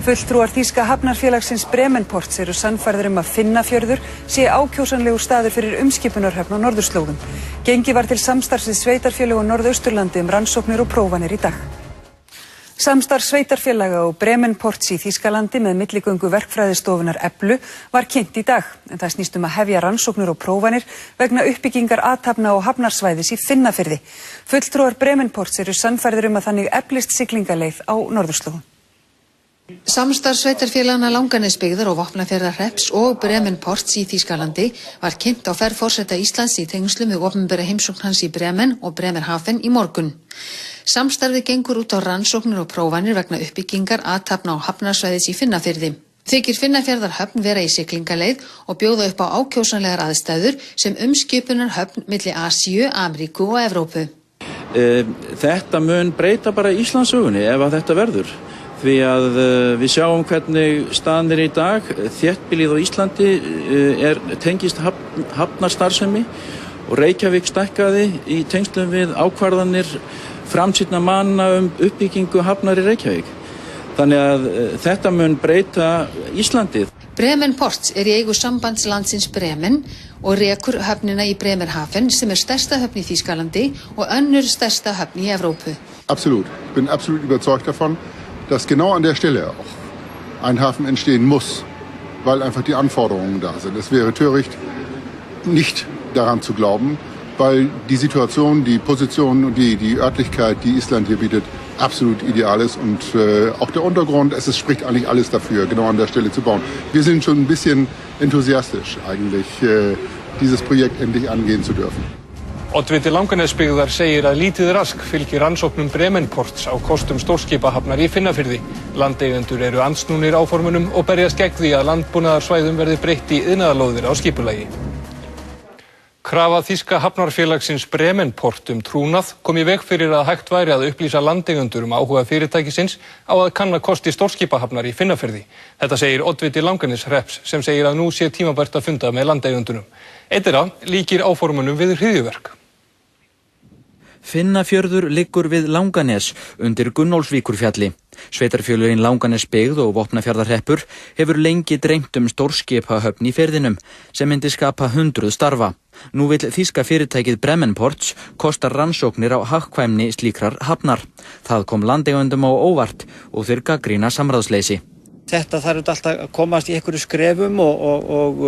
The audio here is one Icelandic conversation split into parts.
Fulltrúar þýska hafnarfélagsins Bremenports eru sannfærðir að Finnafjörður sé ákjósanlegur staður fyrir umskipunarhöfn á norðurslóðum. Gengið var til samstarfs við sveitarfélög á Norðausturlandi rannsóknir og prófanir í dag. Samstarf sveitarfélaga og Bremenports í Þýskalandi með milligöngu verkfræðistofunnar Eblu var kynnt í dag, en það snýst að hefja rannsóknir og prófanir vegna uppbyggingar athafna og hafnarsvæðis í Finnafirði. Fulltrúar Bremenports eru sannfærðir að þannig eflist siglingaleið á norðurslóðum. Samstarf sveitarfélaganna Langanesbyggðar og Vopnafjarðarhrepps og Bremenports í Þýskalandi var kynnt á ferð forseta Íslands í tengslum við opinbera heimsókn hans í Bremen og Bremerhaven í morgun. Samstarfið gengur út á rannsóknir og prófanir vegna uppbyggingar athafna og hafnarsvæðis í Finnafirði. Þykir Finnafjarðarhöfn vera í siglingaleið og bjóða upp á ákjósanlegar aðstæður sem umskipunarhöfn milli Asíu, Ameríku og Evrópu. Þetta mun breyta bara Íslandssögunni ef að þetta verður. Því að við sjáum hvernig staðan í dag, þéttbýlið á Íslandi tengist hafnarstarfsemi og Reykjavík stækkaði í tengslum við ákvarðanir framsýnna manna uppbyggingu hafnar í Reykjavík. Þannig að þetta mun breyta Íslandi. Bremenports í eigu sambandslandsins Bremen og rekur höfnina í Bremerhaven sem stærsta höfn í Þýskalandi og önnur stærsta höfn í Evrópu. Absolut. Ich bin absolut überzeugt davon, dass genau an der Stelle auch ein Hafen entstehen muss, weil einfach die Anforderungen da sind. Es wäre töricht, nicht daran zu glauben, weil die Situation, die Position und die Örtlichkeit, die Island hier bietet, absolut ideal ist und auch der Untergrund, es spricht eigentlich alles dafür, genau an der Stelle zu bauen. Wir sind schon ein bisschen enthusiastisch eigentlich, dieses Projekt endlich angehen zu dürfen. Oddviti Langanesbyggðar segir að lítið rask fylgir rannsóknum Bremenports á kostum stórskipahafnar í Finnafirði. Landeigendur eru andsnúnir áformunum og berjast gegn því að landbúnaðarsvæðum verði breytt í iðnaðarlóðir á skipulagi. Krafa þýska hafnarfélagsins Bremenport trúnað kom í veg fyrir að hægt væri að upplýsa landeigendur áhuga fyrirtækisins á að kanna kosti stórskipahafnar í Finnafirði. Þetta segir oddviti Langaneshrepps sem segir að nú sé tímabært að funda með landeigendunum. Einn þeirra líkir áformunum við hryðjuverk. Finnafjörður liggur við Langanes undir Gunnólfsvíkurfjalli. Sveitarfélögin Langanesbyggð og Vopnafjarðarhreppur hefur lengi dreymt stórskipahöfn í firðinum sem myndi skapa 100 starfa. Nú vill þýska fyrirtækið Bremenports kostar rannsóknir á hagkvæmni slíkrar hafnar. Það kom landeigendum á óvart og þeir gagnrýna samráðsleysi. Þetta þarf alltaf að komast í einhverju skrefum og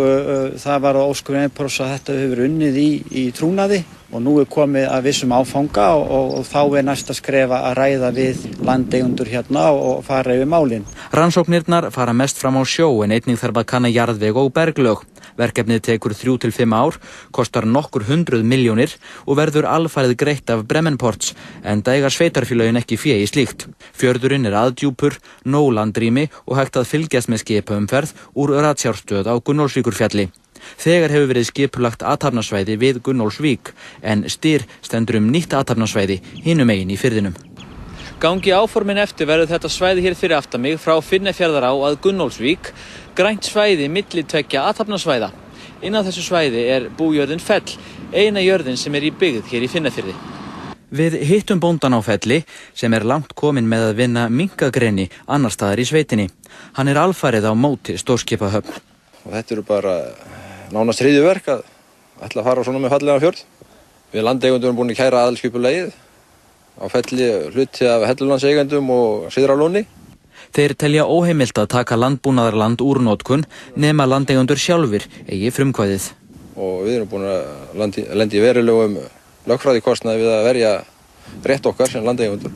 það var á óskum Bremenports að þetta hefur unnið í trúnaði og nú komið að vissum áfanga og þá næsta skref að ræða við landeigendur hérna og fara yfir málin. Rannsóknirnar fara mest fram á sjó en einnig þarf að kanna jarðveg og berglög. Verkefnið tekur 3 til 5 ár, kostar nokkur 100 milljónir og verður alfarið greitt af Bremenports, enda eiga sveitarfélögin ekki fé í slíkt. Fjörðurinn aðdjúpur, nóg landrými og hægt að fylgjast með skipaumferð úr ratsjárstöð á Gunnólfsvíkurfjalli. Þegar hefur verið skipulagt athafnasvæði við Gunnólfsvík, en styr stendur nýtt athafnasvæði hinum megin í firðinum. Gangi áformin eftir verður þetta svæði hér fyrir aftan mig frá Finnafjarðará að Gunnólfsvík, grænt svæði milli tveggja athafnasvæða. Innan þessu svæði bújörðin Fell, eina jörðin sem í byggð hér í Finnafirði. Við hittum bóndan á Felli sem langt kominn með að vinna minkagreni annar staðar í sveitinni. Hann alfarið á móti stórskipahöfn. Og þetta eru bara nánast hryðjuverk að ætla að fara svona með fallegan fjörð. Við landeigendum erum búin að kæra aðalskipulagið á Felli hluti af Hellulandseigendum og Syðralóni. Þeir telja óheimilt að taka landbúnaðarland úr notkun nema landeigendur sjálfir eigi frumkvæðið. Og við erum búin að lenda í verulegum lögfræðikostnaði við að verja rétt okkar sem landeigendur.